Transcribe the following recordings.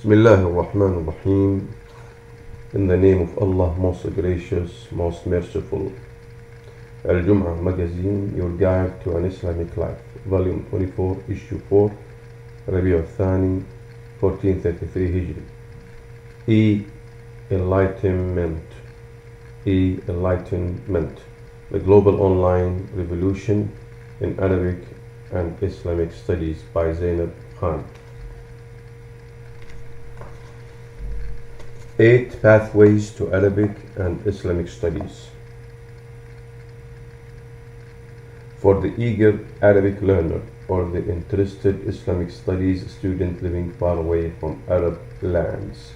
Bismillah ar-Rahman ar-Rahim. In the name of Allah, most gracious, most merciful. Al-Jumuah Magazine, your guide to an Islamic life. Volume 24, Issue 4, Rabi al-Thani, 1433 Hijri. E-Enlightenment. E-Enlightenment. The Global Online Revolution in Arabic and Islamic Studies by Zainab Khan. 8 Pathways to Arabic and Islamic Studies. For the eager Arabic learner or the interested Islamic Studies student living far away from Arab lands,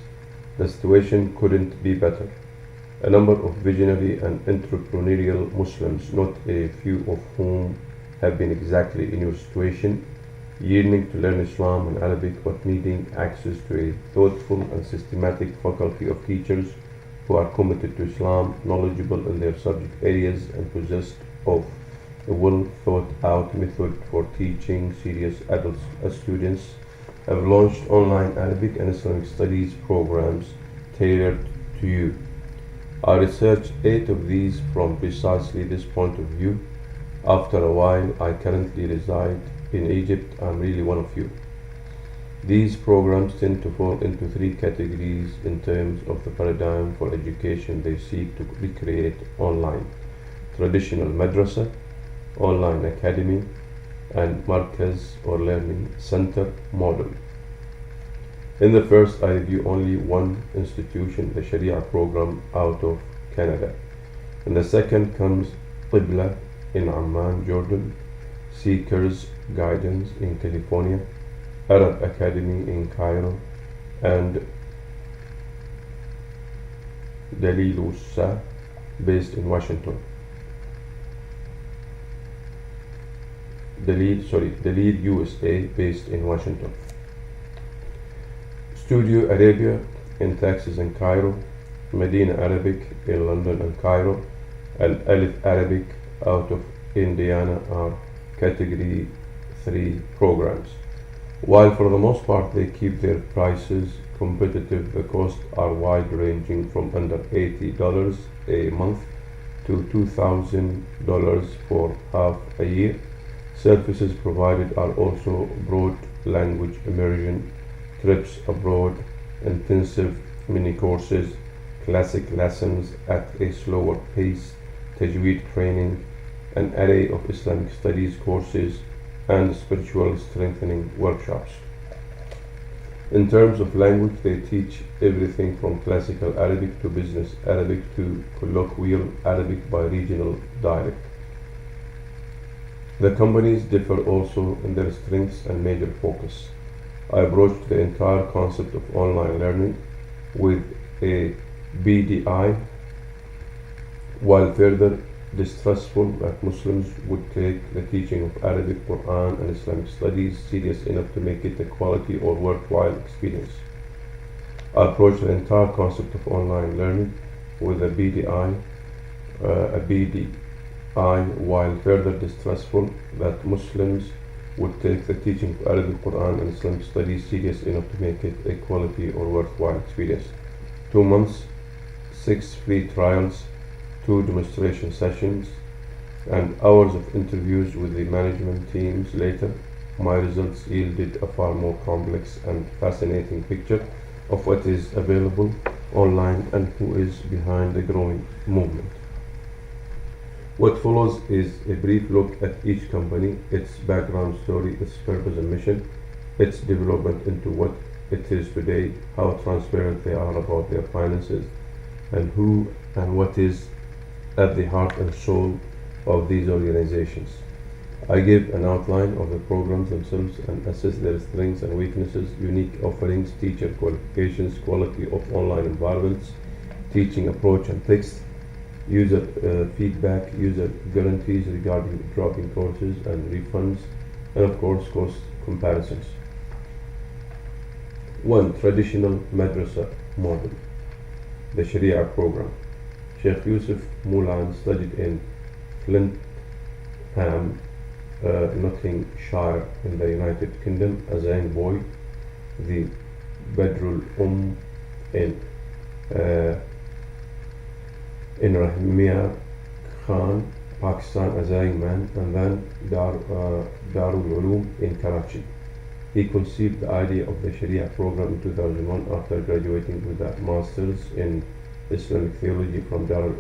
the situation couldn't be better. A number of visionary and entrepreneurial Muslims, not a few of whom have been exactly in your situation, yearning to learn Islam and Arabic but needing access to a thoughtful and systematic faculty of teachers who are committed to Islam, knowledgeable in their subject areas, and possessed of a well thought out method for teaching serious adult students, have launched online Arabic and Islamic studies programs tailored to you. I researched 8 of these from precisely this point of view. After a while, I currently reside in Egypt. I'm really one of you. These programs tend to fall into 3 categories in terms of the paradigm for education they seek to recreate online: traditional madrasa, online academy, and markaz or learning center model. In the first, I review only one institution, the Sharia program out of Canada. In the second comes Qibla in Amman, Jordan, Seekers Guidance in California, Arab Academy in Cairo, and Al-Anayshah based in Washington. Dalil USA based in Washington. Studio Arabia in Texas and Cairo, Medina Arabic in London and Cairo, and Alif Arabic out of Indiana are Category 3 programs. While for the most part they keep their prices competitive, the costs are wide ranging from under $80 a month to $2,000 for half a year. Services provided are also broad language immersion, trips abroad, intensive mini courses, classic lessons at a slower pace, tajweed training, an array of Islamic studies courses, and spiritual strengthening workshops. In terms of language, they teach everything from classical Arabic to business Arabic to colloquial Arabic by regional dialect. The companies differ also in their strengths and major focus. I approached the entire concept of online learning with a BDI, while further distrustful that Muslims would take the teaching of Arabic, Quran, and Islamic studies serious enough to make it a quality or worthwhile experience. I approached the entire concept of online learning with a BDI, while further distrustful that Muslims would take the teaching of Arabic, Quran, and Islamic studies serious enough to make it a quality or worthwhile experience. 2 months, 6 free trials, 2 demonstration sessions, and hours of interviews with the management teams later, my results yielded a far more complex and fascinating picture of what is available online and who is behind the growing movement. What follows is a brief look at each company, its background story, its purpose and mission, its development into what it is today, how transparent they are about their finances, and who and what is at the heart and soul of these organizations. I give an outline of the programs themselves and assess their strengths and weaknesses, unique offerings, teacher qualifications, quality of online environments, teaching approach and text, user feedback, user guarantees regarding dropping courses and refunds, and of course cost comparisons. 1. Traditional madrasa model. The Sharia program. Sheikh Yusuf Mulan studied in Flintham, Nottinghamshire in the United Kingdom as a young boy. The Badrul in uh, Zainab Khan, Pakistan, as a young man, and then Darul Uloom in Karachi. He conceived the idea of the Sharia program in 2001 after graduating with a master's in Islamic theology from Darul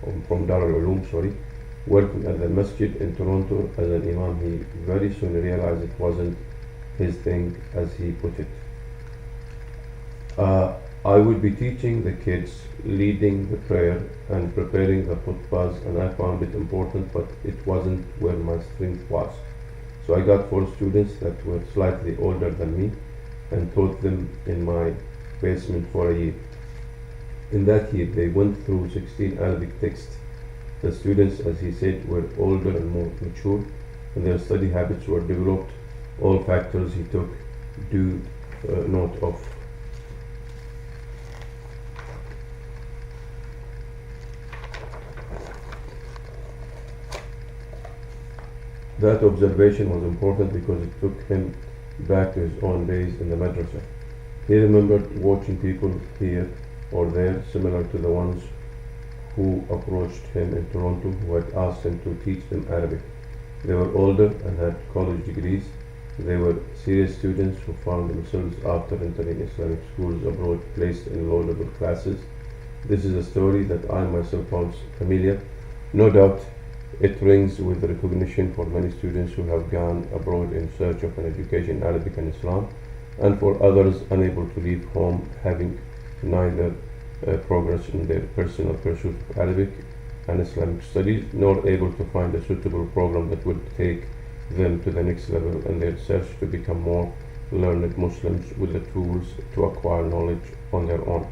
Uloom, working at the masjid in Toronto as an imam. He very soon realized it wasn't his thing, as he put it. I would be teaching the kids, leading the prayer and preparing the khutbahs, and I found it important, but it wasn't where my strength was. So I got 4 students that were slightly older than me and taught them in my basement for a year. In that year, they went through 16 Arabic texts. The students, as he said, were older and more mature, and their study habits were developed. All factors he took due note of. That observation was important because it took him back to his own days in the madrasa. He remembered watching people here or there, similar to the ones who approached him in Toronto, who had asked him to teach them Arabic. They were older and had college degrees. They were serious students who found themselves, after entering Islamic schools abroad, placed in low-level classes. This is a story that I myself found familiar. No doubt it rings with recognition for many students who have gone abroad in search of an education in Arabic and Islam, and for others unable to leave home, having neither progress in their personal pursuit of Arabic and Islamic studies, nor able to find a suitable program that would take them to the next level in their search to become more learned Muslims with the tools to acquire knowledge on their own.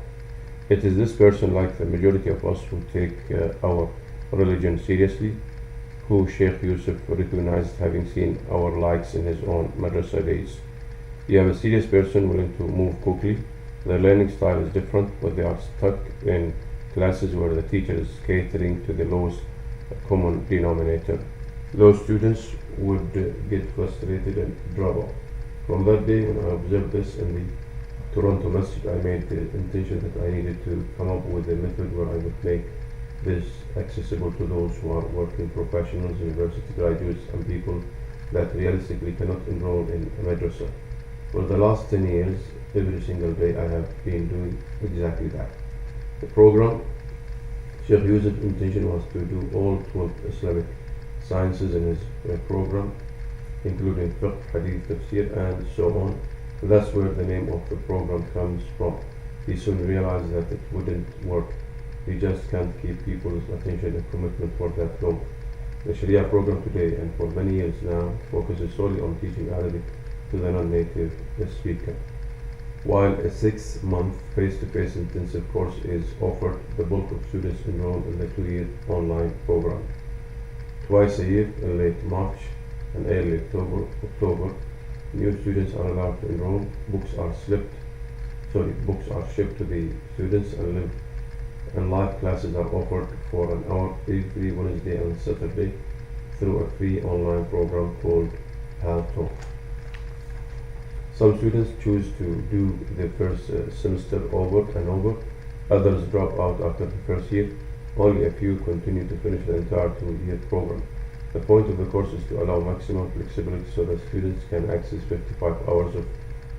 It is this person, like the majority of us, who take our religion seriously, who Sheikh Yusuf recognized, having seen our likes in his own madrasa days. You have a serious person willing to move quickly. Their learning style is different, but they are stuck in classes where the teacher is catering to the lowest common denominator. Those students would get frustrated and drop off. From that day, when I observed this in the Toronto Masjid, I made the intention that I needed to come up with a method where I would make this accessible to those who are working professionals, university graduates, and people that realistically cannot enroll in a madrasa. For the last 10 years, every single day I have been doing exactly that. The program, Sheikh Yusuf's intention was to do all 12 Islamic sciences in his program, including fiqh, hadith, tafsir, and so on. That's where the name of the program comes from. He soon realized that it wouldn't work. He just can't keep people's attention and commitment for that long. The Sharia program today, and for many years now, focuses solely on teaching Arabic to the non-native speaker. While a 6-month face-to-face intensive course is offered, the bulk of students enroll in the 2-year online program. Twice a year, in late March and early October, new students are allowed to enroll. Books are shipped to the students, and live classes are offered for an hour every Wednesday and Saturday through a free online program called Al-Talk. Some students choose to do the first semester over and over. Others drop out after the first year. Only a few continue to finish the entire 2-year program. The point of the course is to allow maximum flexibility so that students can access 55 hours of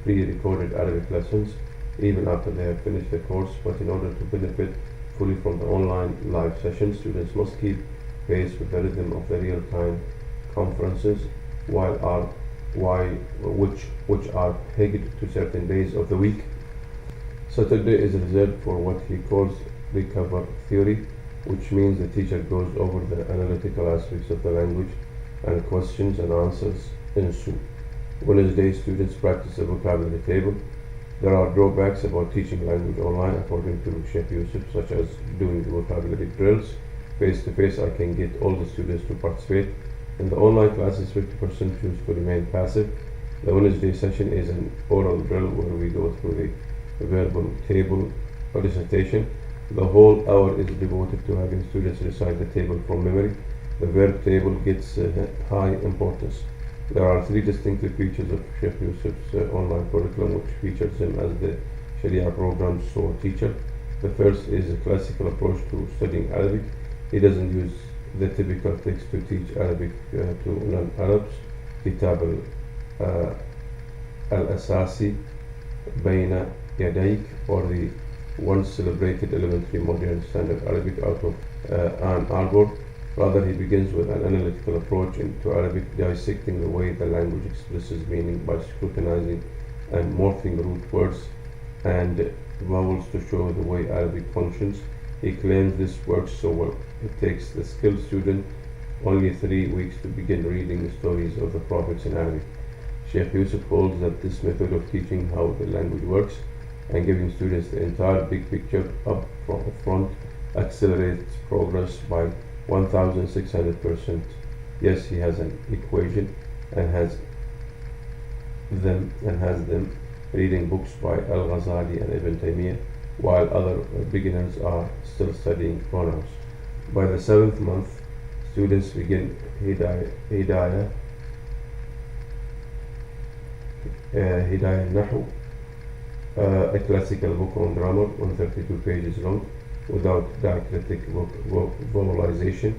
pre-recorded Arabic lessons even after they have finished the course. But in order to benefit fully from the online live sessions, students must keep pace with the rhythm of the real-time conferences, which are pegged to certain days of the week. Saturday is reserved for what he calls recover theory, which means the teacher goes over the analytical aspects of the language and questions and answers ensue. Wednesday, students practice the vocabulary table. There are drawbacks about teaching language online, according to Sheikh Yusuf, such as doing the vocabulary drills. Face-to-face, I can get all the students to participate. In the online classes, 50% choose to remain passive. The Wednesday session is an oral drill where we go through the verbal table recitation. The whole hour is devoted to having students recite the table from memory. The verb table gets high importance. There are three distinctive features of Sheikh Yusuf's online curriculum which features him as the Sharia program's sole teacher. The first is a classical approach to studying Arabic. He doesn't use the typical text to teach Arabic to non-Arabs. Kitab al-Asasi, Bayna Yadayk, or the once celebrated elementary modern standard Arabic out of Ann Arbor. Rather, he begins with an analytical approach into Arabic, dissecting the way the language expresses meaning by scrutinizing and morphing root words and vowels to show the way Arabic functions. He claims this works so well. It takes the skilled student only 3 weeks to begin reading the stories of the prophets in Arabic. Sheikh Yusuf holds that this method of teaching how the language works and giving students the entire big picture up front accelerates progress by 1600%. Yes, he has an equation and has them reading books by Al-Ghazali and Ibn Taymiyyah, while other beginners are still studying pronouns. By the 7th month, students begin Hidayah Nahu, a classical book on grammar, 132 pages long, without diacritic vocalization.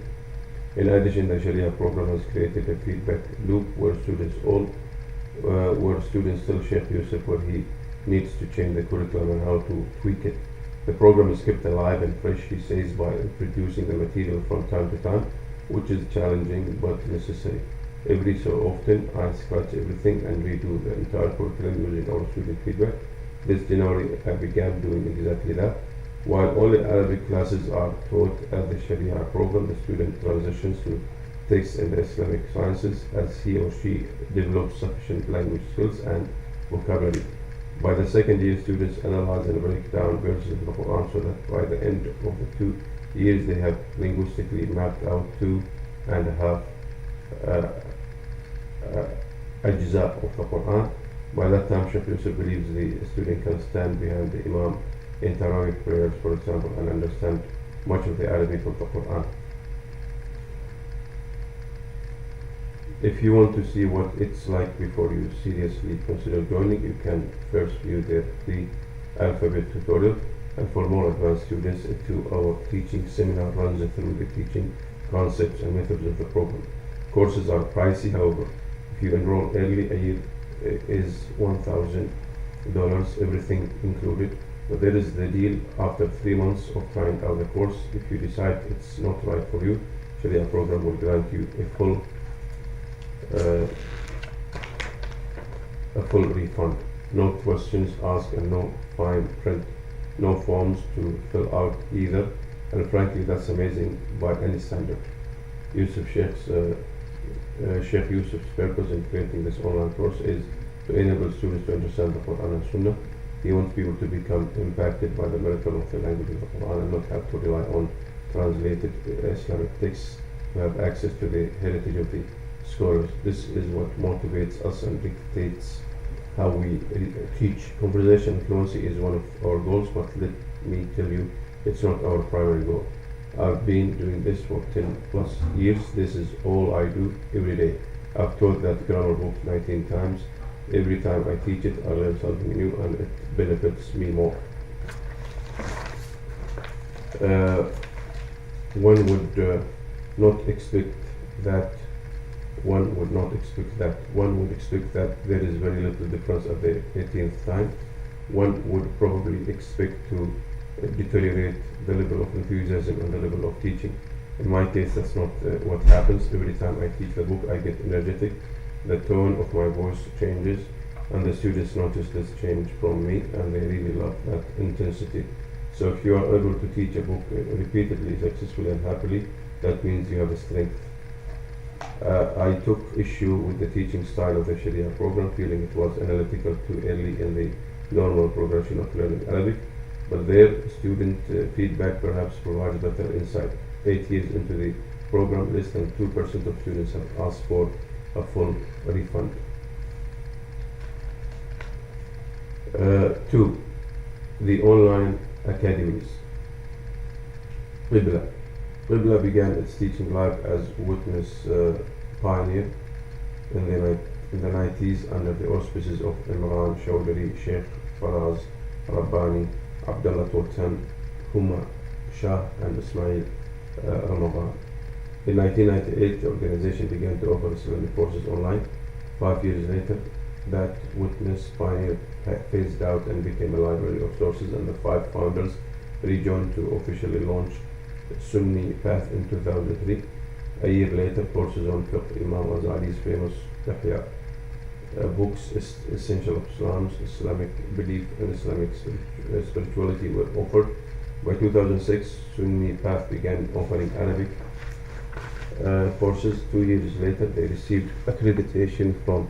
In addition, the Sharia program has created a feedback loop where students tell Sheikh Yusuf where he needs to change the curriculum and how to tweak it. The program is kept alive and fresh, he says, by producing the material from time to time, which is challenging but necessary. Every so often, I scratch everything and redo the entire curriculum using our student feedback. This January, I began doing exactly that. While only Arabic classes are taught at the Sharia program, the student transitions to texts in the Islamic sciences as he or she develops sufficient language skills and vocabulary. By the second year, students analyze and break down verses of the Quran so that by the end of the 2 years, they have linguistically mapped out 2.5 ajza of the Quran. By that time, Sheikh Yusuf believes the student can stand behind the Imam in Tarawih prayers, for example, and understand much of the Arabic of the Quran. If you want to see what it's like before you seriously consider joining, you can first view the free alphabet tutorial, and for more advanced students, a 2-hour teaching seminar runs through the teaching concepts and methods of the program. Courses are pricey, however. If you enroll early, a year is $1,000, everything included. But there is the deal: after 3 months of trying out the course, if you decide it's not right for you, Sharia program will grant you a full refund. No questions asked and no fine print, no forms to fill out either. And frankly, that's amazing by any standard. Sheikh Yusuf's purpose in creating this online course is to enable students to understand the Quran and Sunnah. He wants people to become impacted by the miracle of the language of the Quran and not have to rely on translated Islamic texts to have access to the heritage of the scholars. This is what motivates us and dictates how we teach. Conversation fluency is one of our goals, but let me tell you, it's not our primary goal. I've been doing this for 10 plus years. This is all I do every day. I've taught that grammar book 19 times. Every time I teach it, I learn something new and it benefits me more. One would not expect that. One would expect that there is very little difference at the 18th time. One would probably expect to deteriorate the level of enthusiasm and the level of teaching. In my case, that's not what happens. Every time I teach the book, I get energetic. The tone of my voice changes, and the students notice this change from me, and they really love that intensity. So if you are able to teach a book repeatedly, successfully, and happily, that means you have a strength. I took issue with the teaching style of the Sharia program, feeling it was analytical too early in the normal progression of learning Arabic, but their student feedback perhaps provides better insight. 8 years into the program, less than 2% of students have asked for a full refund. 2. The online academies. Qibla began its teaching life as Witness pioneer in the 90s under the auspices of Imran Chowdhury, Sheikh Faraz Rabbani, Abdullah Totan, Huma Shah, and Ismail Ramadan. In 1998, the organization began to offer Islamic courses online. 5 years later, that witness pioneer phased out and became a library of sources, and the 5 founders rejoined to officially launch Sunni Path in 2003. A year later, courses on Fiqh, Imam Ghazali's famous Ihya books, Essential of Islam's Islamic Belief and Islamic Spirituality, were offered. By 2006, Sunni Path began offering Arabic courses. 2 years later, they received accreditation from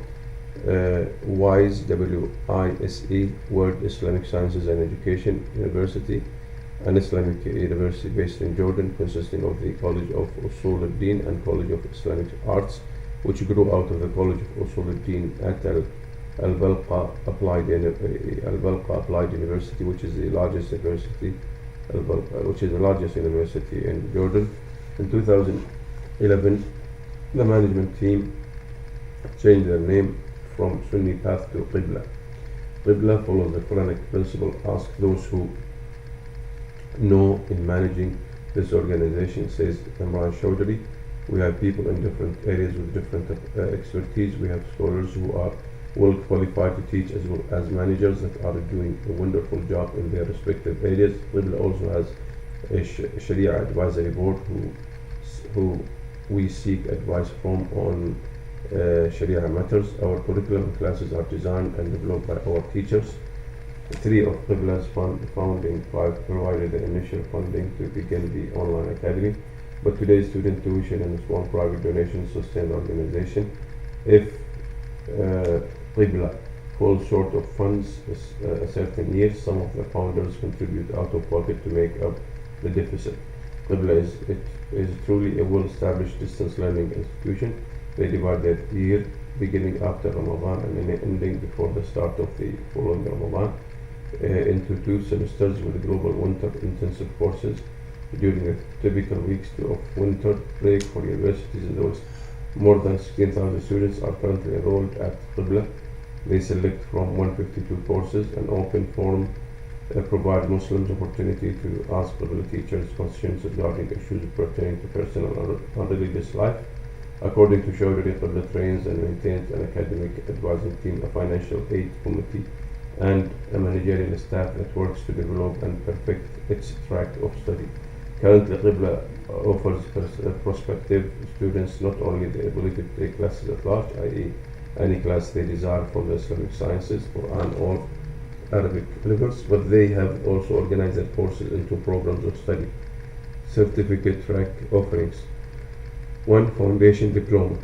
WISE, W-I-S-E, World Islamic Sciences and Education University, an Islamic university based in Jordan, consisting of the College of Usul al-Din and College of Islamic Arts, which grew out of the College of Usul al-Din at Al-Balqa Applied University, which is the largest university in Jordan. In 2011, the management team changed their name from Sunni Path to Qibla. Qibla follows the Quranic principle, ask those who know in managing this organization, says Imran Chowdhury. We have people in different areas with different expertise. We have scholars who are well qualified to teach, as well as managers that are doing a wonderful job in their respective areas. Qibla also has a Sharia advisory board who we seek advice from on Sharia matters. Our curriculum classes are designed and developed by our teachers. 3 of Qibla's founding 5 provided the initial funding to begin the online academy, but today's student tuition and small private donations sustain the organization. If Qibla falls short of funds a certain year, some of the founders contribute out of pocket to make up the deficit. Qibla is truly a well-established distance learning institution. They divide their year beginning after Ramadan and ending before the start of the following Ramadan into 2 semesters with global winter intensive courses. During the typical weeks of winter break for universities in the West, more than 16,000 students are currently enrolled at Qibla. They select from 152 courses. An open forum provide Muslims opportunity to ask Qibla teachers questions regarding issues pertaining to personal and religious life. According to Chowdhury, Qibla trains and maintains an academic advising team, a financial aid committee, and a managerial staff that works to develop and perfect its track of study. Currently, Qibla offers prospective students not only the ability to take classes at large, i.e. any class they desire from the Islamic sciences, Quran or Arabic levels, but they have also organized their courses into programs of study. Certificate track offerings. 1. Foundation Diploma.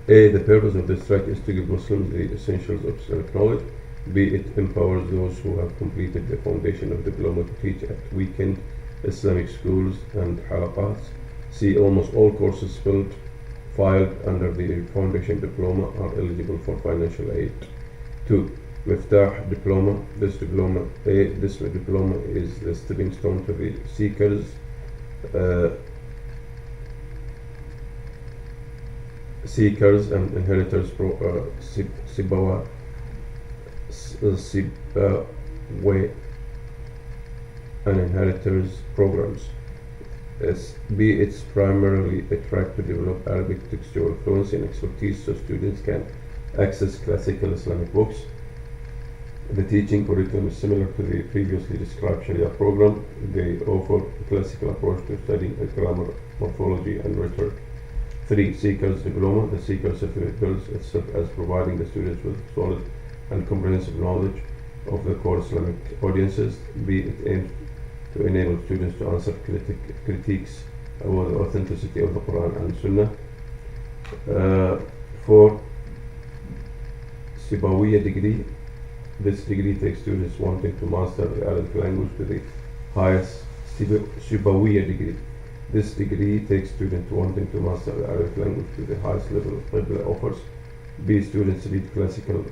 A. The purpose of this track is to give Muslims the essentials of Islamic knowledge. B. It empowers those who have completed the foundation of diploma to teach at weekend Islamic schools and halaqats. C. Almost all courses filed under the foundation diploma are eligible for financial aid. 2. Miftah Diploma. This diploma is the stepping stone to the seekers and inheritors Sibawayh and inheritors programs. B. It's primarily a track to develop Arabic textual fluency and expertise so students can access classical Islamic books. The teaching curriculum is similar to the previously described Sharia program. They offer a classical approach to studying grammar, morphology, and rhetoric. 3. Seekers Diploma. The Seeker certificate bills itself as providing the students with solid and comprehensive knowledge of the core Islamic audiences. B. It aims to enable students to answer critiques about the authenticity of the Quran and Sunnah. 4. Sibawayh degree. This degree takes students wanting to master the Arabic language to the highest Sibawayh degree. This degree takes students wanting to master the Arabic language to the highest level of Qibla offers. B. Students read classical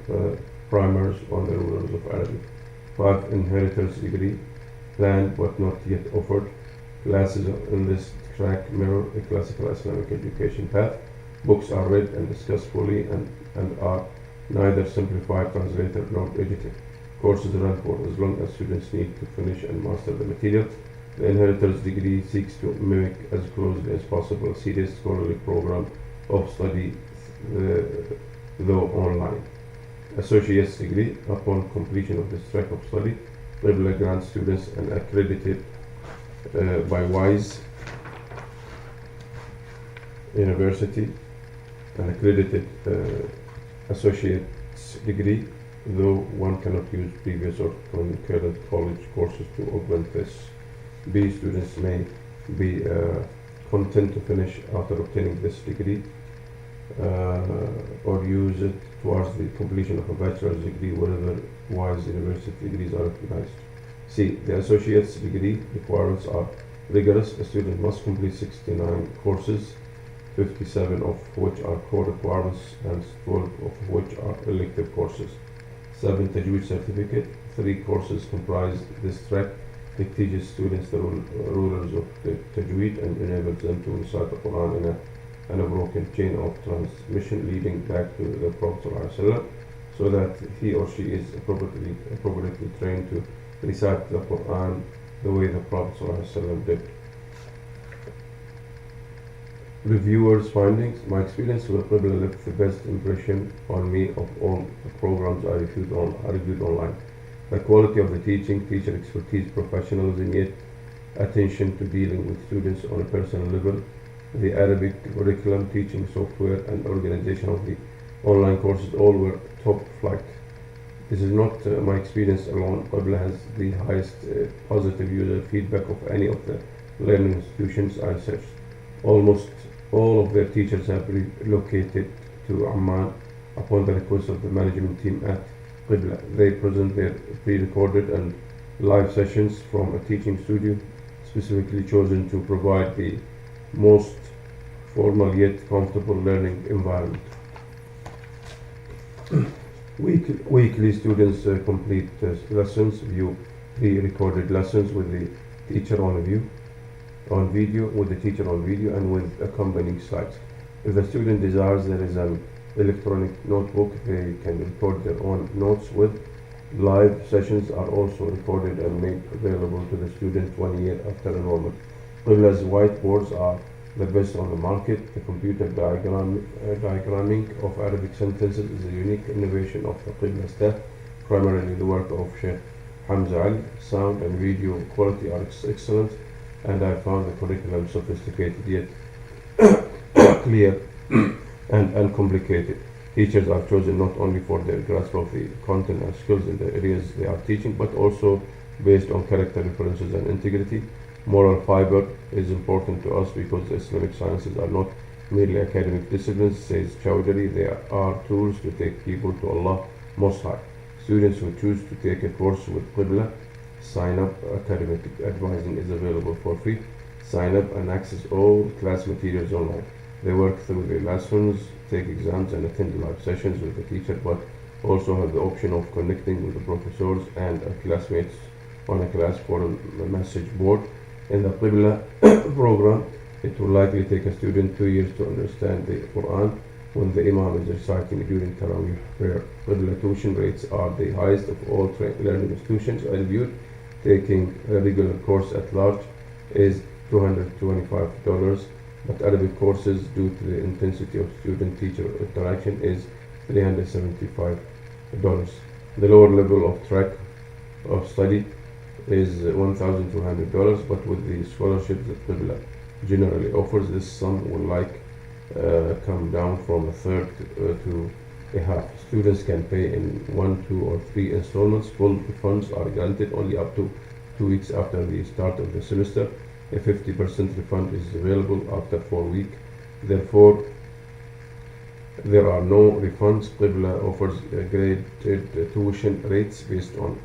primers on the rulers of Arabic. 5. Inheritors degree. Planned but not yet offered. Classes in this track mirror a classical Islamic education path. Books are read and discussed fully and are neither simplified, translated, nor edited. Courses run for as long as students need to finish and master the material. The Inheritors degree seeks to mimic as closely as possible a serious scholarly program of study, though online. Associate's degree. Upon completion of this track of study, Qibla grants students an accredited by WISE University, an accredited associate's degree, though one cannot use previous or concurrent college courses to augment this. B. Students may be content to finish after obtaining this degree or use it towards the completion of a bachelor's degree wherever WISE University degrees are recognized. C. The associate's degree requirements are rigorous. A student must complete 69 courses, 57 of which are core requirements and 12 of which are elective courses. 7. Tajweed certificate. 3 courses comprise this track. It teaches students the rulers of the Tajweed and enables them to recite the Quran in an unbroken chain of transmission leading back to the Prophet ﷺ, so that he or she is appropriately trained to recite the Quran the way the Prophet ﷺ did. Reviewers' findings. My experience with Qibla left the best impression on me of all the programs I reviewed online. The quality of the teaching, teacher expertise, professionalism, yet attention to dealing with students on a personal level, the Arabic curriculum, teaching software, and organization of the online courses all were top flight. This is not my experience alone. Qibla has the highest positive user feedback of any of the learning institutions I researched. Almost all of their teachers have relocated to Amman upon the request of the management team at Qibla. They present their pre-recorded and live sessions from a teaching studio specifically chosen to provide the most formal yet comfortable learning environment. Weekly students complete lessons, view pre-recorded lessons with the teacher on video, and with accompanying slides. If the student desires, there is an electronic notebook they can record their own notes with. Live sessions are also recorded and made available to the student 1 year after enrollment. Qibla's whiteboards are the best on the market. The computer diagramming of Arabic sentences is a unique innovation of the Qibla staff, primarily the work of Sheikh Hamza Ali. Sound and video quality are excellent, and I found the curriculum sophisticated yet clear and uncomplicated. Teachers are chosen not only for their grasp of the content and skills in the areas they are teaching, but also based on character references and integrity. Moral fiber is important to us because the Islamic sciences are not merely academic disciplines, says Chowdhury. They are tools to take people to Allah Most High. Students who choose to take a course with Qibla, sign up. Academic advising is available for free. Sign up and access all class materials online. They work through the lessons, take exams, and attend live sessions with the teacher, but also have the option of connecting with the professors and classmates on a class forum message board. In the Qibla program, it will likely take a student 2 years to understand the Quran when the Imam is reciting during Taraweeh prayer. Qibla tuition rates are the highest of all learning institutions I reviewed. Taking a regular course at large is $225, but Arabic courses, due to the intensity of student-teacher interaction, is $375. The lower level of track of study is $1,200, but with the scholarships that Qibla generally offers, this sum will come down from a third to a half. Students can pay in 1, 2, or 3 installments. Full refunds are granted only up to 2 weeks after the start of the semester. A 50% refund is available after 4 weeks. Therefore, there are no refunds. Qibla offers graded tuition rates based on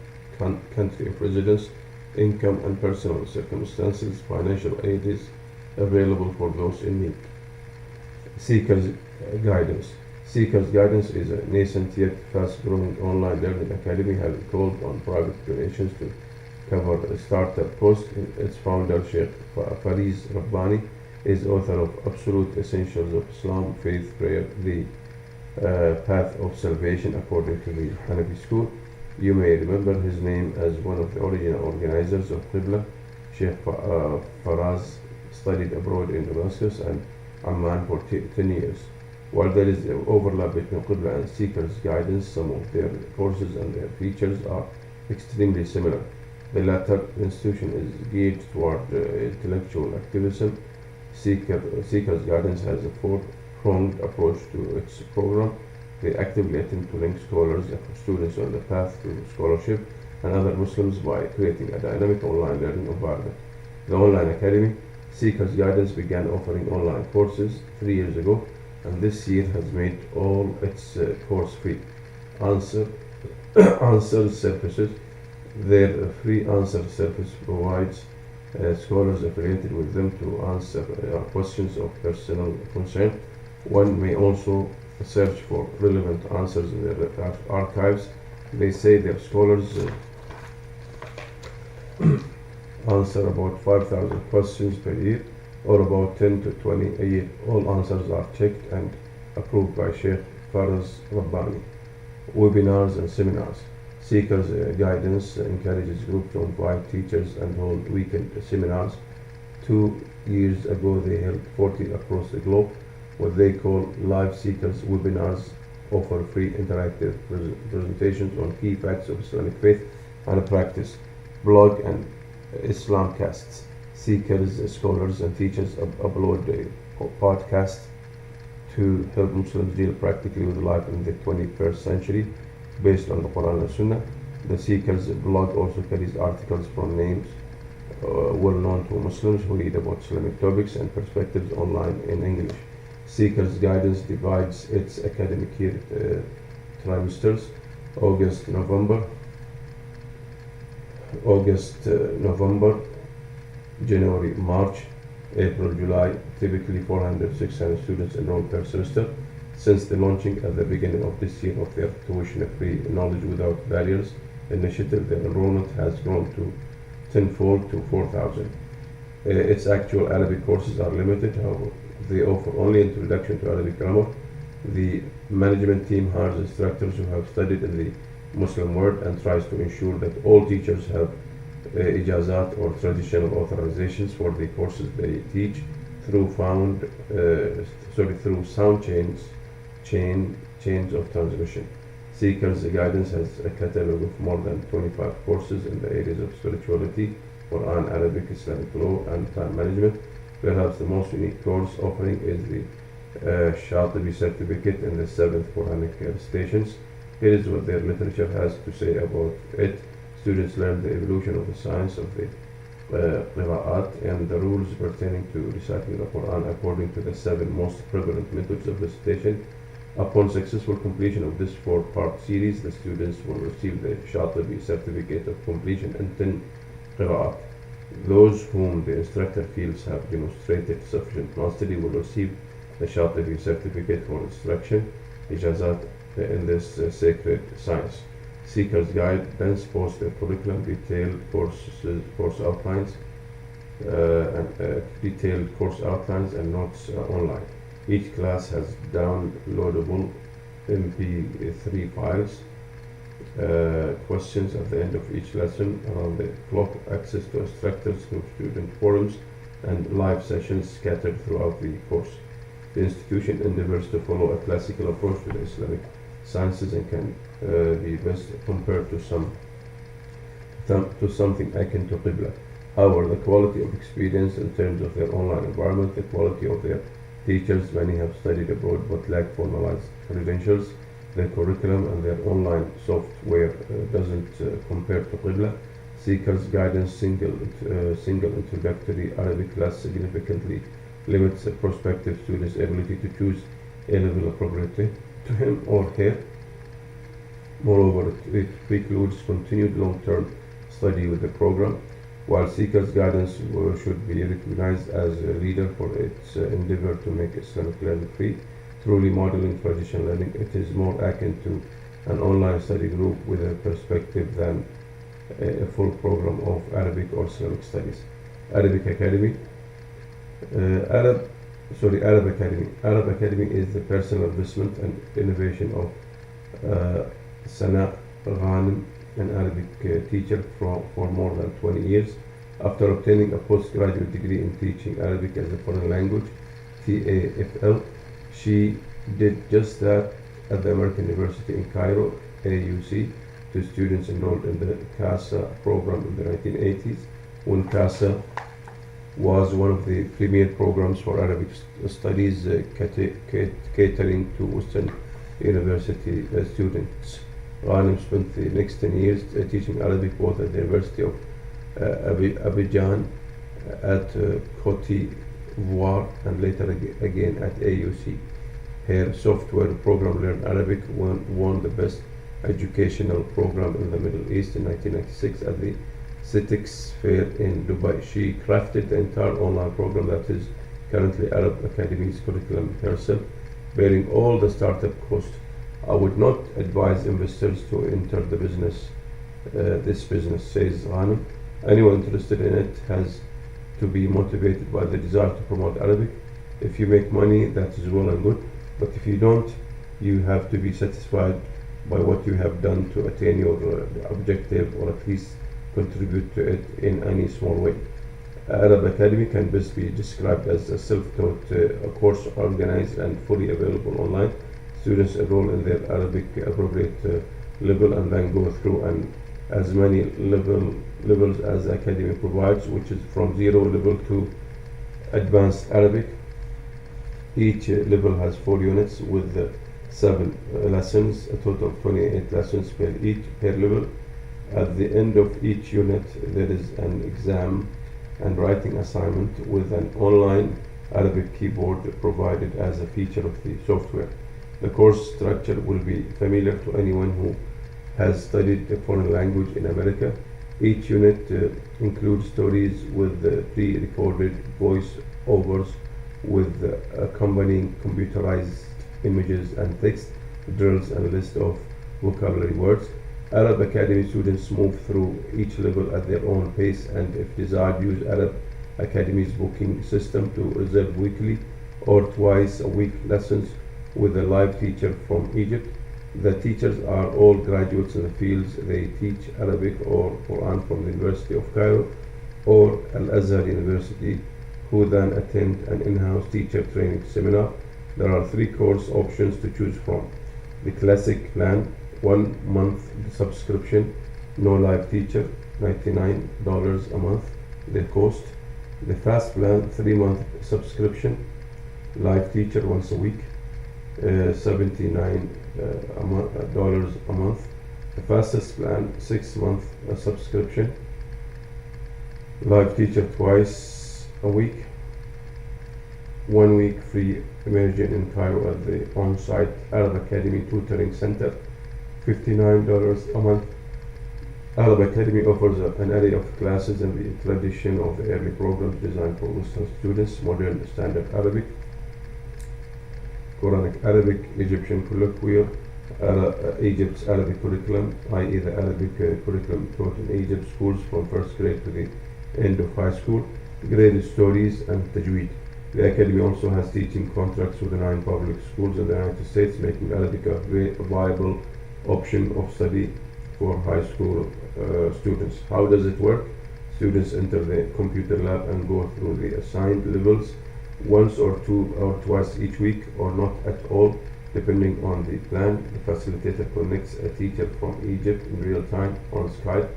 country of residence, income, and personal circumstances. Financial aid is available for those in need. Seekers Guidance. Seekers Guidance is a nascent yet fast-growing online learning academy having called on private donations to cover a startup cost. Its founder, Sheikh Fariz Rabbani, is author of Absolute Essentials of Islam, Faith, Prayer, the Path of Salvation according to the Hanafi school. You may remember his name as one of the original organizers of Qibla. Sheikh Faraz studied abroad in Damascus and Amman for 10 years. While there is overlap between Qibla and Seekers Guidance, some of their courses and their features are extremely similar. The latter institution is geared toward intellectual activism. Seekers Guidance has a four-pronged approach to its program. They actively attempt to link scholars and students on the path to scholarship and other Muslims by creating a dynamic online learning environment. The Online Academy, Seekers Guidance began offering online courses 3 years ago, and this year has made all its course free. Answer services. Their free answer service provides scholars affiliated with them to answer questions of personal concern. One may also search for relevant answers in their archives. They say their scholars answer about 5,000 questions per year, or about 10 to 20 a year. All answers are checked and approved by Sheikh Faraz Rabbani. Webinars and seminars. Seekers Guidance encourages groups to invite teachers and hold weekend seminars. 2 years ago, they held 40 across the globe. What they call Live Seekers webinars offer free interactive presentations on key facts of Islamic faith and practice. Blog and Islam casts. Seekers, scholars, and teachers upload podcasts to help Muslims deal practically with life in the 21st century based on the Quran and Sunnah. The Seekers blog also carries articles from names well known to Muslims who read about Islamic topics and perspectives online in English. Seekers Guidance divides its academic year trimesters: August, November, January, March, April, July. Typically 400-600 students enroll per semester. Since the launching at the beginning of this year of their tuition-free Knowledge Without Barriers initiative, the enrollment has grown to tenfold to 4,000. Its actual Arabic courses are limited, however, they offer only introduction to Arabic grammar. The management team hires instructors who have studied in the Muslim world and tries to ensure that all teachers have ijazat or traditional authorizations for the courses they teach through sound chains of transmission. Seekers Guidance has a catalog of more than 25 courses in the areas of spirituality, Quran, Arabic, Islamic law, and time management. Perhaps the most unique course offering is the Shatibi certificate in the 7th Quranic stations. Here is what their literature has to say about it. Students learn the evolution of the science of the qira'at and the rules pertaining to reciting the Quran according to the 7 most prevalent methods of recitation. Upon successful completion of this 4-part series, the students will receive the Shatibi certificate of completion in 10 qira'at. Those whom the instructor feels have demonstrated sufficient mastery will receive the Shatibi certificate for instruction, ijazat, in this sacred science. Seekers Guidance posts their curriculum, detailed course outlines, and notes online. Each class has downloadable MP3 files, questions at the end of each lesson around the clock, access to instructors through student forums, and live sessions scattered throughout the course. The institution endeavors to follow a classical approach to the Islamic sciences and can be best compared to something akin to Qibla. However, the quality of experience in terms of their online environment, the quality of their teachers, many have studied abroad but lack formalized credentials, their curriculum and their online software doesn't compare to Qibla. Seekers Guidance single introductory Arabic class significantly limits a prospective student's ability to choose a level appropriately to him or her. Moreover, it precludes continued long-term study with the program. While Seekers Guidance should be recognized as a leader for its endeavor to make Islamic learning free, truly modeling traditional learning, it is more akin to an online study group with a perspective than a full program of Arabic or Islamic studies. Arabic Academy. Arab, Arab Academy. Arab Academy is the personal investment and innovation of Sana Ghanem, an Arabic teacher for more than 20 years. After obtaining a postgraduate degree in teaching Arabic as a foreign language, TAFL, she did just that at the American University in Cairo, AUC, to students enrolled in the CASA program in the 1980s, when CASA was one of the premier programs for Arabic studies, catering to Western University students. Ghanem spent the next 10 years teaching Arabic both at the University of Abidjan, at Cote d'Ivoire, and later again at AUC. Her software program, Learn Arabic, won the best educational program in the Middle East in 1996 at the CITIX Fair in Dubai. She crafted the entire online program that is currently Arab Academy's curriculum herself, bearing all the startup costs. I would not advise investors to enter the business, this business, says Ghanem. Anyone interested in it has to be motivated by the desire to promote Arabic. If you make money, that is well and good, but if you don't, you have to be satisfied by what you have done to attain your objective, or at least contribute to it in any small way. Arab Academy can best be described as a self-taught course organized and fully available online. Students enroll in their Arabic appropriate level and then go through as many levels as the Academy provides, which is from 0 level to advanced Arabic. Each level has 4 units with 7 lessons, a total of 28 lessons per level. At the end of each unit, there is an exam and writing assignment with an online Arabic keyboard provided as a feature of the software. The course structure will be familiar to anyone who has studied a foreign language in America. Each unit includes stories with pre-recorded voice-overs with accompanying computerized images and text, drills, and a list of vocabulary words. Arab Academy students move through each level at their own pace, and if desired, use Arab Academy's booking system to reserve weekly or twice a week lessons with a live teacher from Egypt. The teachers are all graduates in the fields they teach, Arabic or Quran from the University of Cairo or Al-Azhar University, who then attend an in-house teacher training seminar. There are 3 course options to choose from. The classic plan, 1 month subscription, no live teacher, $99 a month, the cost. The fast plan, 3-month subscription, live teacher once a week, $79 a month. The fastest plan, 6-month subscription, live teacher twice a week, 1 week free immersion in Cairo at the on-site Arab Academy Tutoring Center, $59 a month. Arab Academy offers an array of classes in the tradition of the early programs designed for Western students: modern standard Arabic, Quranic Arabic, Egyptian colloquial, Egypt's Arabic curriculum, i.e. the Arabic curriculum taught in Egypt schools from first grade to the end of high school, graded stories, and tajweed. The Academy also has teaching contracts with the 9 public schools in the United States, making Arabic a viable option of study for high school students. How does it work? Students enter the computer lab and go through the assigned levels once or twice each week, or not at all, depending on the plan. The facilitator connects a teacher from Egypt in real time on Skype,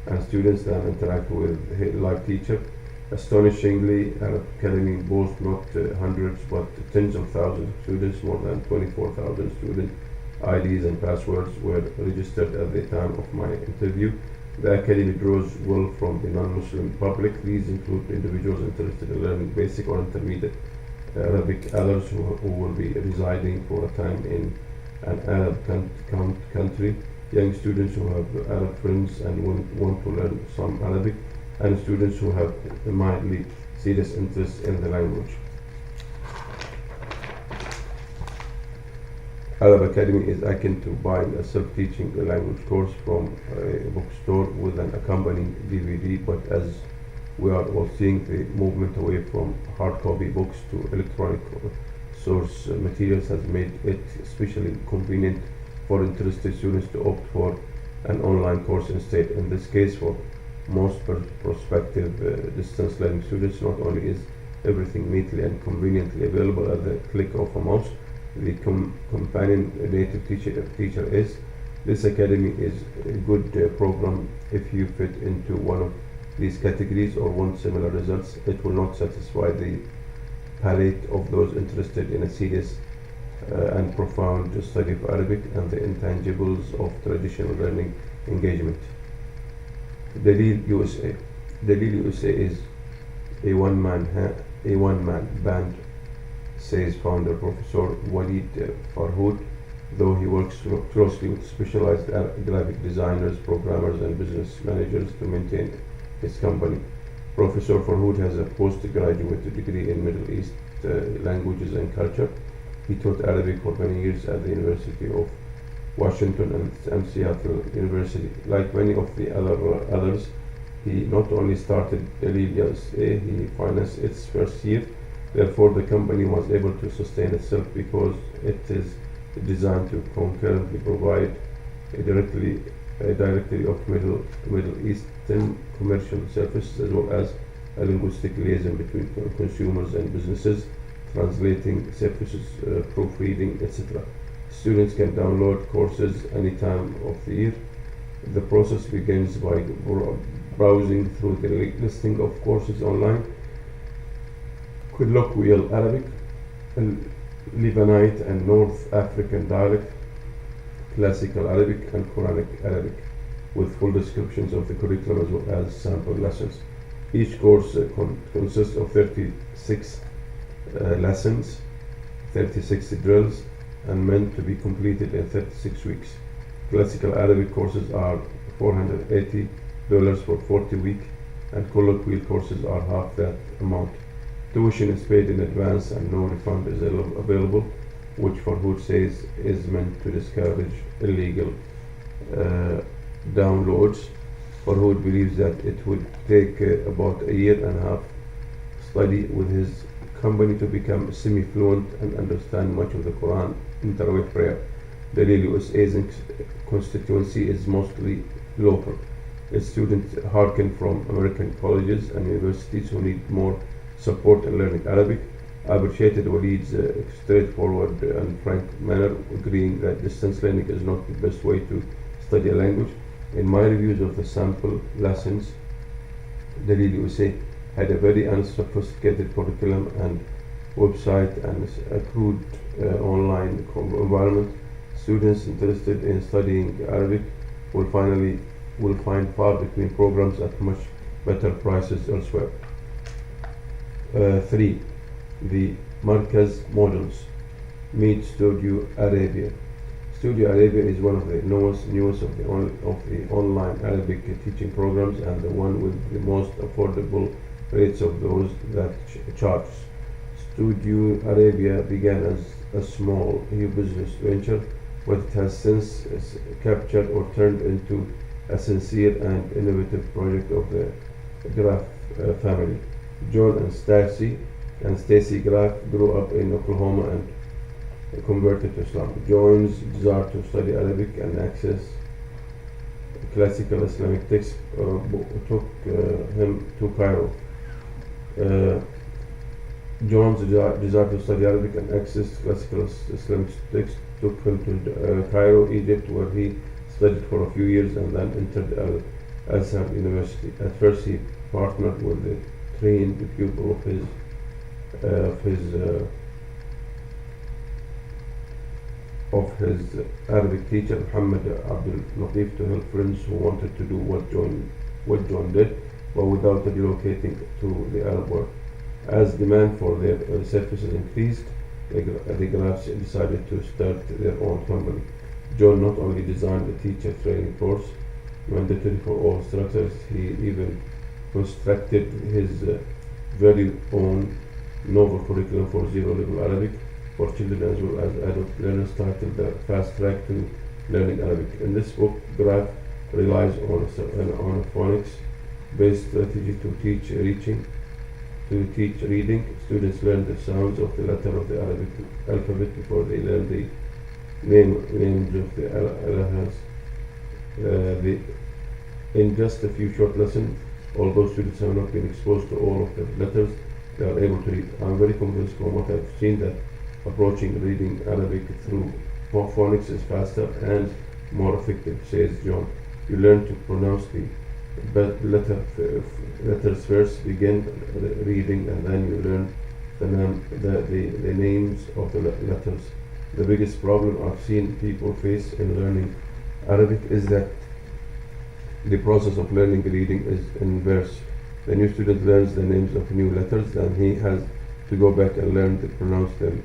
and students then interact with the live teacher. Astonishingly, Arab Academy boasts not hundreds but tens of thousands of students. More than 24,000 student IDs and passwords were registered at the time of my interview. The Academy draws well from the non-Muslim public. These include individuals interested in learning basic or intermediate Arabic, others who will be residing for a time in an Arab country, young students who have Arab friends and want to learn some Arabic, and students who have a mildly serious interest in the language. Arab Academy is akin to buying a self-teaching language course from a bookstore with an accompanying DVD, but as We are all seeing the movement away from hard copy books to electronic source materials has made it especially convenient for interested students to opt for an online course instead. In this case, for most prospective distance learning students, not only is everything neatly and conveniently available at the click of a mouse, the companion native teacher is. This academy is a good program if you fit into one of these categories or want similar results. It will not satisfy the palate of those interested in a serious and profound study of Arabic and the intangibles of traditional learning engagement. Dalil USA. Dalil USA is a one-man band, says founder Professor Walid Farhood, though he works closely with specialized graphic designers, programmers, and business managers to maintain his company. Professor Farhood has a postgraduate degree in Middle East languages and culture. He taught Arabic for many years at the University of Washington and Seattle University. Like many of the others, he not only started Dalil USA, he financed its first year. Therefore, the company was able to sustain itself because it is designed to concurrently provide a directory of Middle Eastern commercial services as well as a linguistic liaison between consumers and businesses, translating services, proofreading, etc. Students can download courses any time of the year. The process begins by browsing through the listing of courses online. Colloquial Arabic, Lebanite and North African dialect, Classical Arabic, and Quranic Arabic, with full descriptions of the curriculum as well as sample lessons. Each course consists of 36 lessons, 36 drills, and meant to be completed in 36 weeks. Classical Arabic courses are $480 for 40 weeks, and colloquial courses are half that amount. Tuition is paid in advance and no refund is available, which Farhood says is meant to discourage illegal downloads. Farhood believes that it would take about a year and a half study with his company to become semi-fluent and understand much of the Quran in Tarawih prayer. Dalil USA's constituency is mostly local. Its students hearken from American colleges and universities who need more support in learning Arabic. I appreciated Walid's straightforward and frank manner, agreeing that distance learning is not the best way to study a language. In my reviews of the sample lessons, Dalil USA had a very unsophisticated curriculum and website and a crude online environment. Students interested in studying Arabic will find far between programs at much better prices elsewhere. 3. The Markaz models. Meet Studio Arabia. Studio Arabia is one of the newest of the online Arabic teaching programs and the one with the most affordable rates of those that charge. Studio Arabia began as a small new business venture, but it has since captured or turned into a sincere and innovative project of the Graf family. John and Stacy Graf grew up in Oklahoma and converted to Islam. John's desire to study Arabic and access classical Islamic texts took him to Cairo. John's desire to study Arabic and access classical Islamic texts took him to Cairo, Egypt, where he studied for a few years and then entered Al-Azhar University. At first, he partnered with the trained pupil of his Arabic teacher Muhammad Abdul Latif to help friends who wanted to do what John did, but without relocating to the Arab world. As demand for their services increased, the Grafs decided to start their own company. John not only designed a teacher training course mandatory for all instructors, he even constructed his very own novel curriculum for zero-level Arabic for children as well as adult learners titled The Fast Track to Learning Arabic. In this book, Graf relies on phonics based strategy to teach reading. Students learn the sounds of the letter of the Arabic alphabet before they learn the names of the alahas. In just a few short lessons, although students have not been exposed to all of the letters, they are able to read. I'm very convinced from what I've seen that approaching reading Arabic through phonics is faster and more effective, says John. You learn to pronounce the letters first, begin reading, and then you learn the names of the letters. The biggest problem I've seen people face in learning Arabic is that the process of learning reading is inverse. The new student learns the names of new letters, and he has to go back and learn to pronounce them,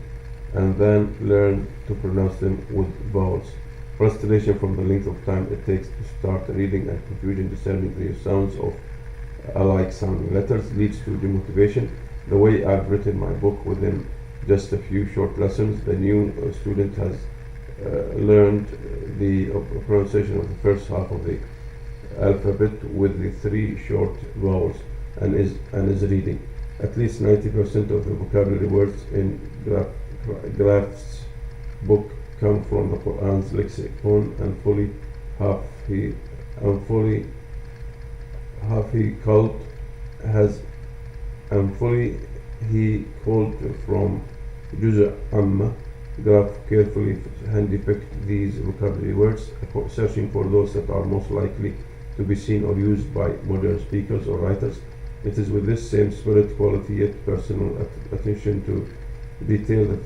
and then learn to pronounce them with vowels. Frustration from the length of time it takes to start reading and confusion discerning the sounds of alike sounding letters leads to demotivation. The way I've written my book within just a few short lessons, the new student has learned the pronunciation of the first half of the alphabet with the 3 short vowels and is reading. At least 90% of the vocabulary words in Graf's book come from the Quran's lexicon, and fully he culled from Juz' Amma. Graf carefully handpicked these vocabulary words, searching for those that are most likely to be seen or used by modern speakers or writers. It is with this same spirit, quality, yet personal attention to detail that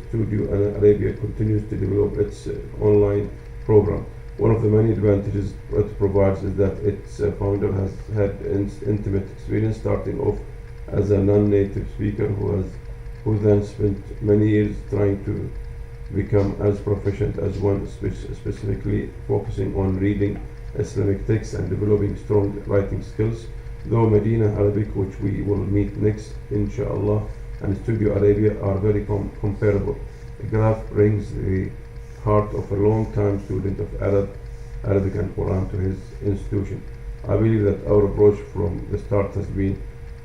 Studio Arabia continues to develop its online program. One of the many advantages it provides is that its founder has had intimate experience, starting off as a non-native speaker who then spent many years trying to become as proficient as one, specifically focusing on reading Islamic texts and developing strong writing skills. Though Medina Arabic, which we will meet next, inshallah, and Studio Arabia are very comparable. Graf brings the heart of a long-time student of Arabic and Quran to his institution. I believe that our approach from the start has been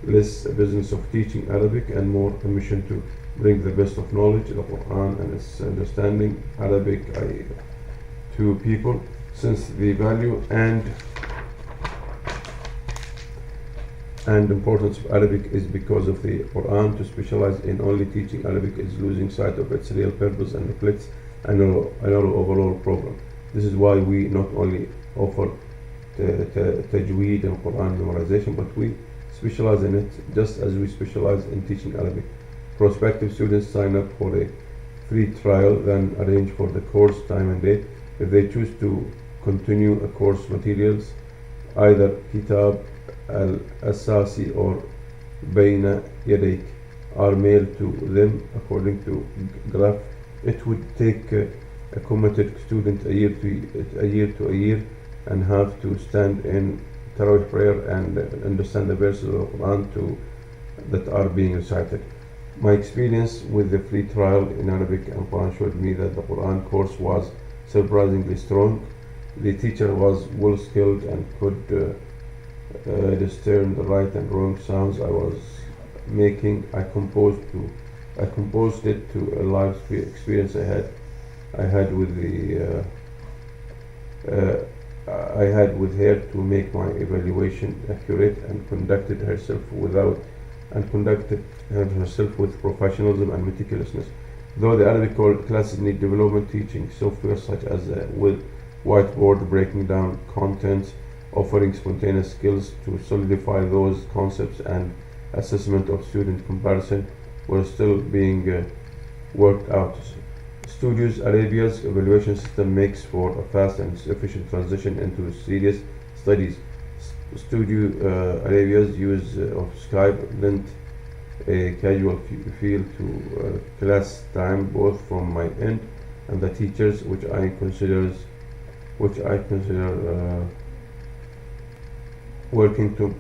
less a business of teaching Arabic and more a mission to bring the best of knowledge, the Quran and its understanding Arabic to people, since the value and importance of Arabic is because of the Quran. To specialize in only teaching Arabic is losing sight of its real purpose and neglects our overall program. This is why we not only offer tajweed and Quran memorization, but we specialize in it just as we specialize in teaching Arabic. Prospective students sign up for a free trial, then arrange for the course time and date. If they choose to continue a course, materials, either Kitab al-Asasi or Bayna Yadayk, are mailed to them. According to Graf, it would take a committed student a year and have to stand in Tarawih prayer and understand the verses of the Quran that are being recited. My experience with the free trial in Arabic and Quran showed me that the Quran course was surprisingly strong. The teacher was well skilled and could discern the right and wrong sounds I was making. I composed it to a live experience I had with her to make my evaluation accurate, and conducted herself with professionalism and meticulousness. Though the Arabic classes need development, teaching software such as with whiteboard, breaking down content, offering spontaneous skills to solidify those concepts, and assessment of student comparison were still being worked out. Studio Arabia's evaluation system makes for a fast and efficient transition into serious studies. Studio Arabia's use of Skype lent a casual feel to class time, both from my end and the teachers, which I consider working to.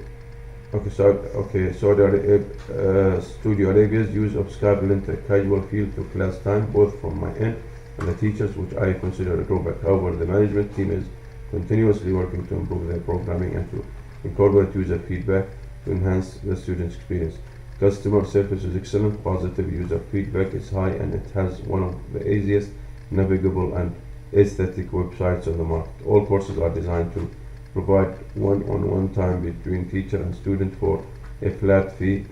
Studio Arabia's use of Skype lent a casual feel to class time, both from my end and the teachers, which I consider a drawback. However, the management team is continuously working to improve their programming and to incorporate user feedback to enhance the student experience. Customer service is excellent, positive user feedback is high, and it has one of the easiest, navigable, and aesthetic websites on the market. All courses are designed to provide one-on-one time between teacher and student for a flat fee,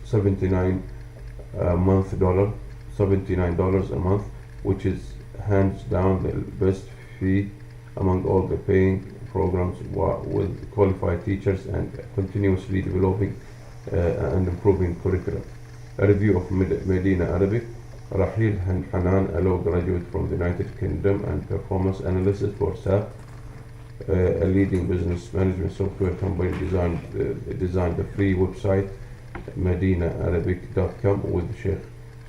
$79 a month, which is hands down the best fee among all the paying programs, with qualified teachers and continuously developing and improving curriculum. A review of Medina Arabic. Rahil Hanan, a law graduate from the United Kingdom and performance analyst for SAP, a leading business management software company, designed a free website, medinaarabic.com, with Sheikh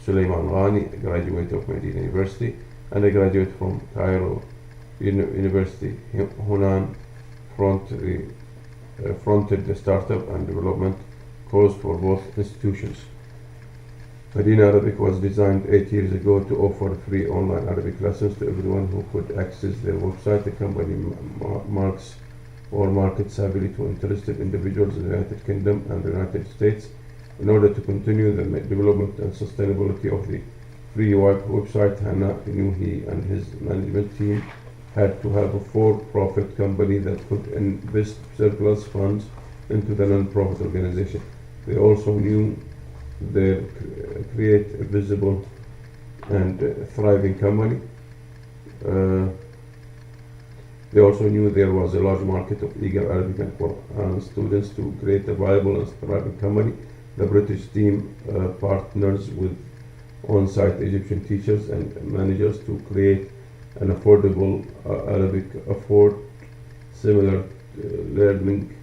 Suleiman Ghani, a graduate of Medina University and a graduate from Cairo University. Hunan fronted the startup and development course for both institutions. Medina Arabic was designed 8 years ago to offer free online Arabic lessons to everyone who could access their website. The company markets heavily to interested individuals in the United Kingdom and the United States. In order to continue the development and sustainability of the free website, Hana knew he and his management team had to have a for-profit company that could invest surplus funds into the non-profit organization. They also knew they create a visible and thriving company. They also knew there was a large market of eager Arabic and Quran students to create a viable and thriving company. The British team partners with on-site Egyptian teachers and managers to create an affordable Arabic similar learning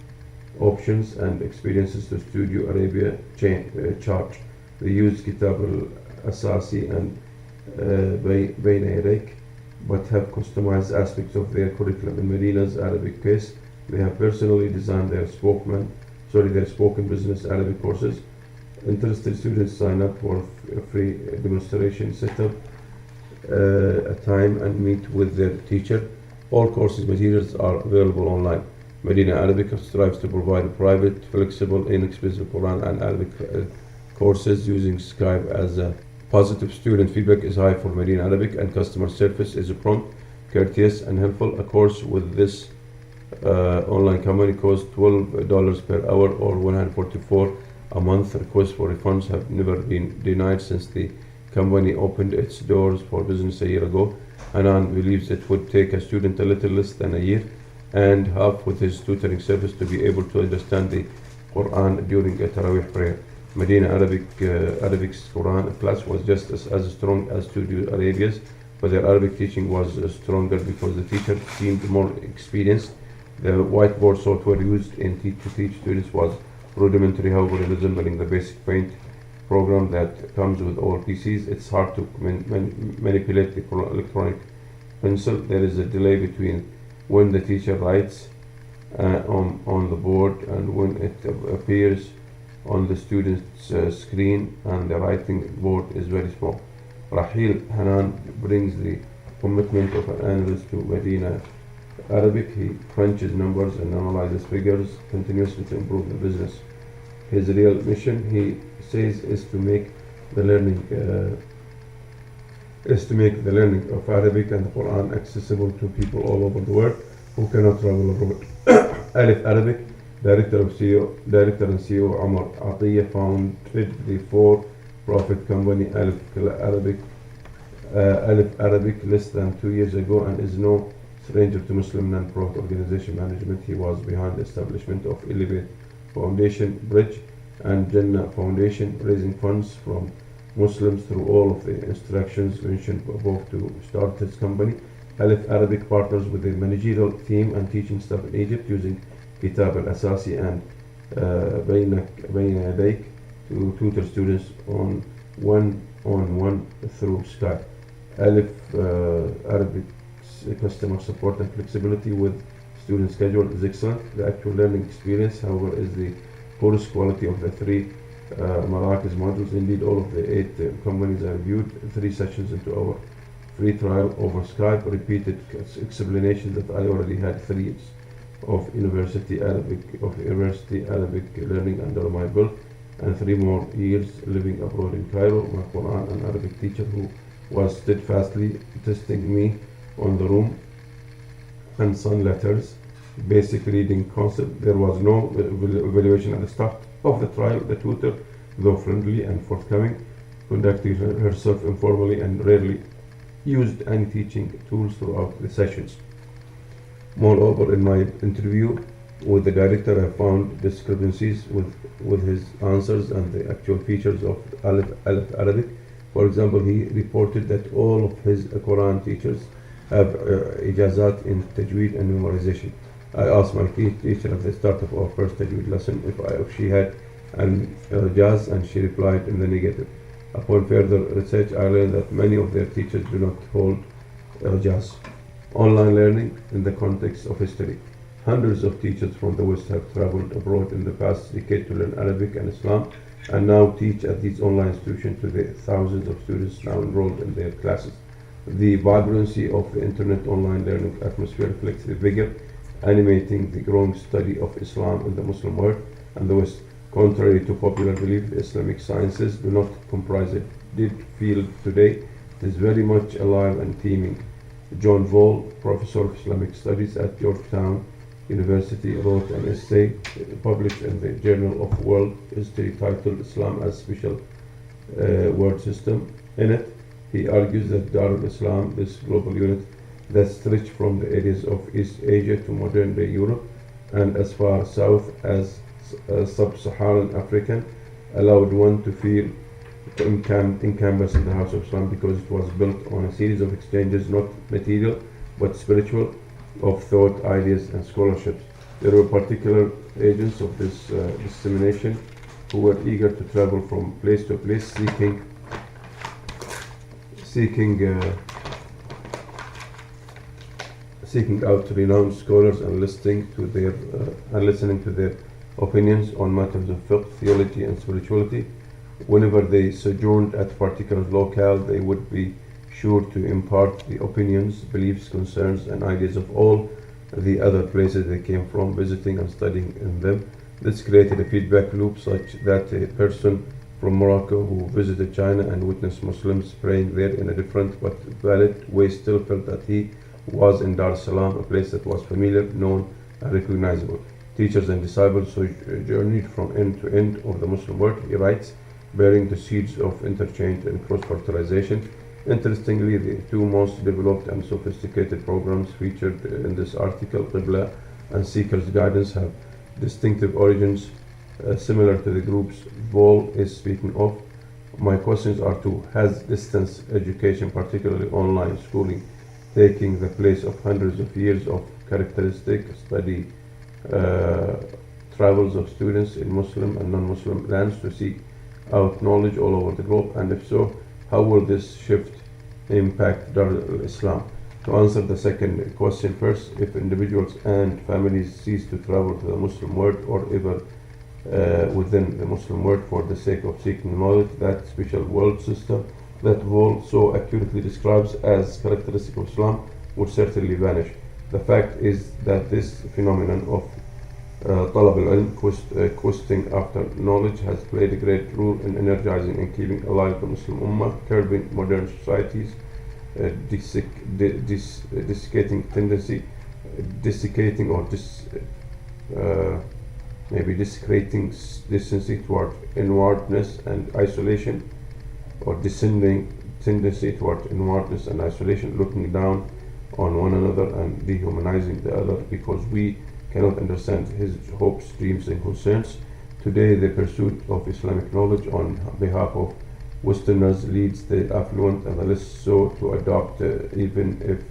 options and experiences to Studio Arabia charge. They use Kitab al-Asasi and Bayna but have customized aspects of their curriculum. In Medina's Arabic case, they have personally designed their spoken business Arabic courses. Interested students sign up for a free demonstration, set up a time and meet with their teacher. All courses materials are available online. Medina Arabic strives to provide private, flexible, inexpensive Quran and Arabic courses using Skype as a positive. Student feedback is high for Medina Arabic, and customer service is prompt, courteous, and helpful. A course with this online company costs $12 per hour or $144 a month. Requests for refunds have never been denied since the company opened its doors for business a year ago. Hanan believes it would take a student a little less than a year and half with his tutoring service to be able to understand the Quran during a Tarawih prayer. Medina Arabic's Quran class was just as strong as Studio Arabia's, but their Arabic teaching was stronger because the teacher seemed more experienced. The whiteboard software used to teach students was rudimentary, however, resembling the basic paint program that comes with all PCs. It's hard to manipulate the electronic pencil. There is a delay between when the teacher writes on the board and when it appears on the student's screen, and the writing board is very small. Rahil Hanan brings the commitment of an analyst to Medina Arabic. He crunches numbers and analyzes figures continuously to improve the business. His real mission, he says, is to make the learning of Arabic and the Quran accessible to people all over the world who cannot travel abroad. Alif Arabic, Director and CEO Omar Atiyah founded the for-profit company Alif Arabic less than 2 years ago and is no stranger to Muslim non-profit organization management. He was behind the establishment of Elevate Foundation, Bridge, and Jannah Foundation, raising funds from Muslims through all of the instructions mentioned above to start his company. Alif Arabic partners with the managerial team and teaching staff in Egypt using Kitab al-Asasi and Bayna to tutor students on one-on-one through Skype. Alif Arabic's customer support and flexibility with student schedule is excellent. The actual learning experience, however, is the poorest quality of the three Marrakech modules. Indeed, all of the 8 companies I reviewed 3 sessions into our free trial over Skype repeated explanations that I already had 3 of University Arabic learning under my belt, and 3 more years living abroad in Cairo. My Quran and Arabic teacher, who was steadfastly testing me on the room and sun letters, basic reading concept. There was no evaluation at the start of the trial. The tutor, though friendly and forthcoming, conducted herself informally and rarely used any teaching tools throughout the sessions. Moreover, in my interview with the director, I found discrepancies with his answers and the actual features of Alif Arabic. For example, he reported that all of his Quran teachers have ijazat in tajweed and memorization. I asked my teacher at the start of our first tajweed lesson if she had an ijaz, and she replied in the negative. Upon further research, I learned that many of their teachers do not hold ijaz. Online learning in the context of history. Hundreds of teachers from the West have traveled abroad in the past decade to learn Arabic and Islam, and now teach at these online institutions to the thousands of students now enrolled in their classes. The vibrancy of the internet online learning atmosphere reflects the vigor animating the growing study of Islam in the Muslim world and the West. Contrary to popular belief, the Islamic sciences do not comprise a dead field today. It is very much alive and teeming. John Vall, professor of Islamic studies at Georgetown University, wrote an essay published in the Journal of World History titled Islam as Special Word System. In it, he argues that Darul Islam, this global unit that stretched from the areas of East Asia to modern-day Europe and as far south as sub-Saharan Africa, allowed one to feel encompassed in the House of Islam because it was built on a series of exchanges, not material but spiritual, of thought, ideas, and scholarships. There were particular agents of this dissemination who were eager to travel from place to place, seeking out renowned scholars and listening to their opinions on matters of fiqh, theology, and spirituality. Whenever they sojourned at a particular locale, they would be sure to impart the opinions, beliefs, concerns, and ideas of all the other places they came from, visiting and studying in them. This created a feedback loop such that a person from Morocco who visited China and witnessed Muslims praying there in a different but valid way still felt that he was in Dar es Salaam, a place that was familiar, known, and recognizable. Teachers and disciples journeyed from end to end of the Muslim world, he writes, bearing the seeds of interchange and cross-fertilization. Interestingly, the two most developed and sophisticated programs featured in this article, Qibla and Seeker's Guidance, have distinctive origins similar to the groups Vall is speaking of. My questions are has distance education, particularly online schooling, taking the place of hundreds of years of characteristic study travels of students in Muslim and non-Muslim lands to seek out knowledge all over the globe? And if so, how will this shift impact Darul Islam? To answer the second question first, if individuals and families cease to travel to the Muslim world or ever within the Muslim world for the sake of seeking knowledge, that special world system that Vall so accurately describes as characteristic of Islam would certainly vanish. The fact is that this phenomenon of Talab al-Ilm, questing after knowledge, has played a great role in energizing and keeping alive the Muslim Ummah, curbing modern society's desiccating tendency, desecrating tendency toward inwardness and isolation, or descending tendency toward inwardness and isolation, looking down on one another and dehumanizing the other because we cannot understand his hopes, dreams, and concerns. Today, the pursuit of Islamic knowledge on behalf of Westerners leads the affluent and the less so to adopt, even if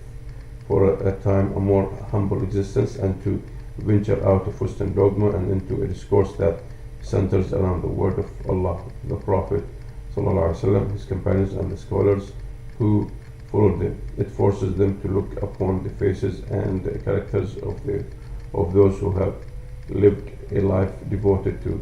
for a time, a more humble existence, and to venture out of Western dogma and into a discourse that centers around the word of Allah, the Prophet, his companions, and the scholars who followed them. It forces them to look upon the faces and the characters of those who have lived a life devoted to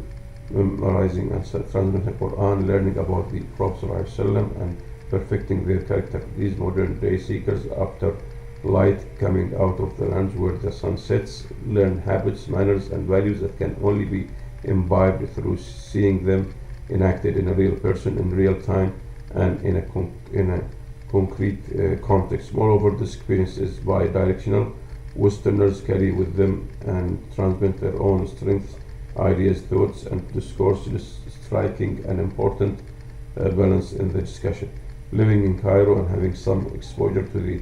memorizing and transmitting the Quran, learning about the Prophet ﷺ, and perfecting their character. These modern day seekers after light coming out of the lands where the sun sets, learn habits, manners, and values that can only be imbibed through seeing them enacted in a real person in real time and in a concrete context. Moreover, this experience is bi-directional. Westerners carry with them and transmit their own strengths, ideas, thoughts, and discourse, striking an important balance in the discussion. Living in Cairo and having some exposure to the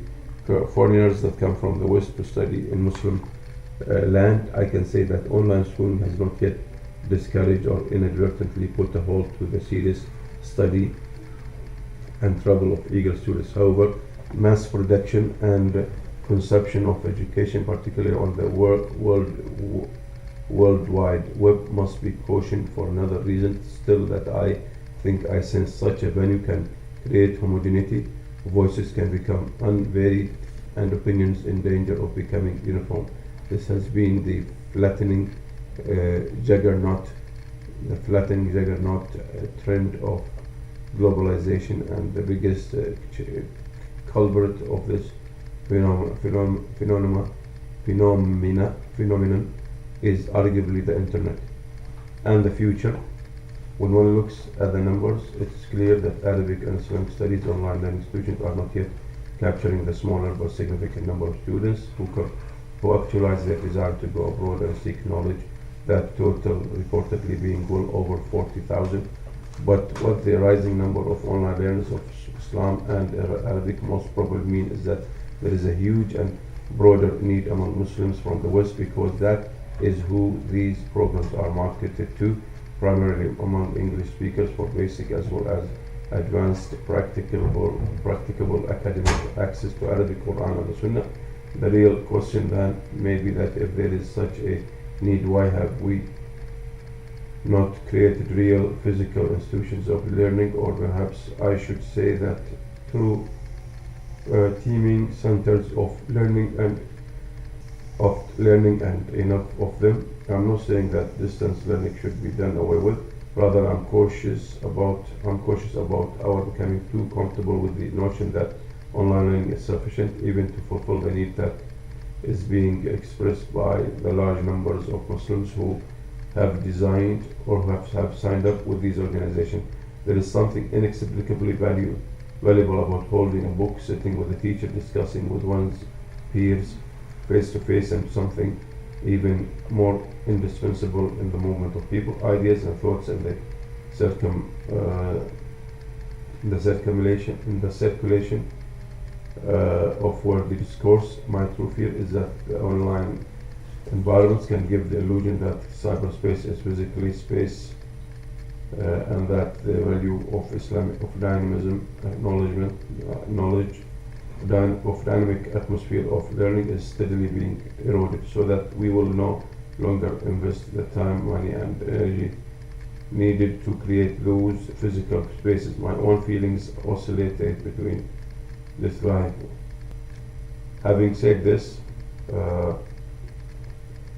foreigners that come from the West to study in Muslim land, I can say that online schooling has not yet discouraged or inadvertently put a halt to the serious study and travel of eager students. However, mass production and consumption of education, particularly on the worldwide web, must be cautioned for another reason. Still, that I think I sense such a venue can create homogeneity, voices can become unvaried, and opinions in danger of becoming uniform. This has been the flattening juggernaut trend of globalization, and the biggest culprit of this phenomenon is arguably the internet and the future. When one looks at the numbers, it's clear that Arabic and Islamic studies online learning institutions are not yet capturing the smaller but significant number of students who actualize their desire to go abroad and seek knowledge, that total reportedly being well over 40,000. But what the rising number of online learners of Islam and Arabic most probably mean is that there is a huge and broader need among Muslims from the West, because that is who these programs are marketed to, primarily among English speakers, for basic as well as advanced practicable academic access to Arabic, Quran and the Sunnah. The real question then may be that if there is such a need, why have we not created real physical institutions of learning, or perhaps I should say that through teeming centers of learning and enough of them. I'm not saying that distance learning should be done away with. Rather, I'm cautious about our becoming too comfortable with the notion that online learning is sufficient, even to fulfill the need that is being expressed by the large numbers of Muslims who have designed or have signed up with these organizations. There is something inexplicably valuable about holding a book, sitting with a teacher, discussing with one's peers face to face, and something even more indispensable in the movement of people, ideas and thoughts, and the circulation of worldly discourse. My true fear is that the online environments can give the illusion that cyberspace is physically space, and that the value of dynamism, knowledge, of dynamic atmosphere of learning is steadily being eroded, so that we will no longer invest the time, money, and energy needed to create those physical spaces. My own feelings oscillated between this right. Having said this,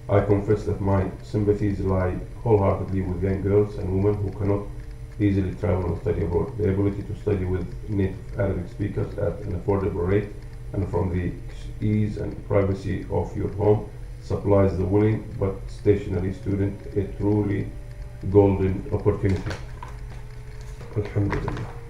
I confess that my sympathies lie wholeheartedly with young girls and women who cannot easily travel and study abroad. The ability to study with native Arabic speakers at an affordable rate and from the ease and privacy of your home supplies the willing but stationary student a truly golden opportunity. Alhamdulillah.